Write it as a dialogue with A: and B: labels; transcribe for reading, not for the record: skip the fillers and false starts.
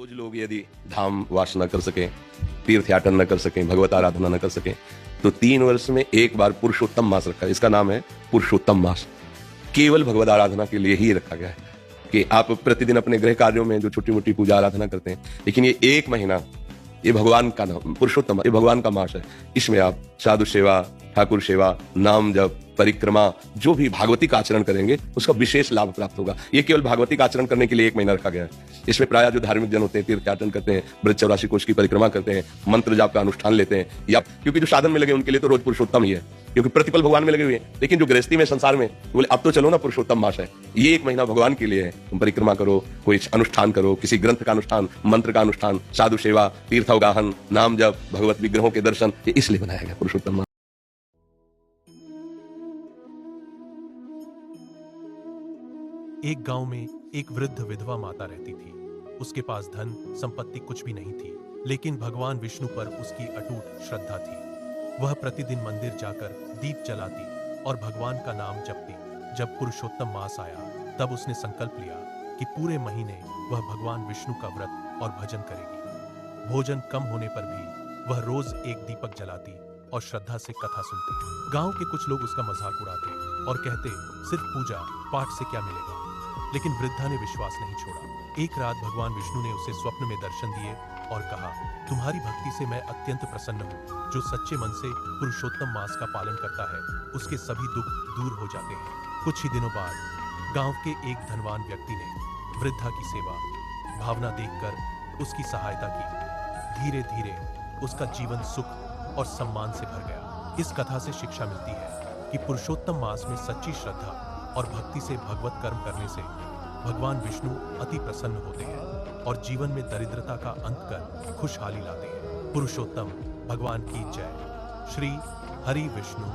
A: रोज लोग यदि धाम वास न कर सकें, तीर्थ याटन न कर सकें, भगवत आराधना न कर सकें, तो 3 वर्ष में एक बार पुरुषोत्तम मास रखा है। इसका नाम है पुरुषोत्तम मास। केवल भगवत आराधना के लिए ही रखा गया है कि आप प्रतिदिन अपने गृह कार्यों में जो छोटी मोटी पूजा आराधना करते हैं, लेकिन ये 1 महीना ये भगवान का नाम पुरुषोत्तम, ये भगवान का मास है। इसमें आप साधु सेवा, ठाकुर सेवा, नाम जप, परिक्रमा, जो भी भागवती का आचरण करेंगे उसका विशेष लाभ प्राप्त होगा। ये केवल भागवती का आचरण करने के लिए 1 महीना रखा गया है। इसमें प्रायः जो धार्मिक जन होते हैं, तीर्थ याटन करते हैं, ब्रज 84 कोष की परिक्रमा करते हैं, मंत्र जाप का अनुष्ठान लेते हैं, या क्योंकि जो साधन में लगे उनके लिए तो रोज पुरुषोत्तम ही है, क्योंकि प्रतिपल भगवान में लगे हुए हैं। लेकिन जो गृहस्थी में, संसार में, बोले अब तो चलो ना, पुरुषोत्तम मास है, ये 1 महीना भगवान के लिए है। तुम परिक्रमा करो, कोई अनुष्ठान करो, किसी ग्रंथ का अनुष्ठान, मंत्र का अनुष्ठान, साधु सेवा, तीर्थ अवगाहन, नाम जप, भगवत विग्रहों के दर्शन, ये इसलिए बनाया गया पुरुषोत्तम मास।
B: एक गांव में एक वृद्ध विधवा माता रहती थी। उसके पास धन संपत्ति कुछ भी नहीं थी, लेकिन भगवान विष्णु पर उसकी अटूट श्रद्धा थी। वह प्रतिदिन मंदिर जाकर दीप जलाती और भगवान का नाम जपती। जब पुरुषोत्तम मास आया, तब उसने संकल्प लिया कि पूरे महीने वह भगवान विष्णु का व्रत और भजन करेगी। भोजन कम होने पर भी वह रोज एक दीपक जलाती और श्रद्धा से कथा सुनती। गांव के कुछ लोग उसका मजाक उड़ाते और कहते, सिर्फ पूजा पाठ से क्या मिलेगा। लेकिन वृद्धा ने विश्वास नहीं छोड़ा। एक रात भगवान विष्णु ने उसे स्वप्न में दर्शन दिए और कहा, तुम्हारी भक्ति से मैं अत्यंत प्रसन्न हूँ। जो सच्चे मन से पुरुषोत्तम मास का पालन करता है, उसके सभी दुख दूर हो जाते हैं। कुछ ही दिनों बाद गांव के एक धनवान व्यक्ति ने वृद्धा की सेवा भावना देखकर उसकी सहायता की। धीरे धीरे उसका जीवन सुख और सम्मान से भर गया। इस कथा से शिक्षा मिलती है कि पुरुषोत्तम मास में सच्ची श्रद्धा और भक्ति से भगवत कर्म करने से भगवान विष्णु अति प्रसन्न होते हैं और जीवन में दरिद्रता का अंत कर खुशहाली लाते हैं। पुरुषोत्तम भगवान की जय। श्री हरि विष्णु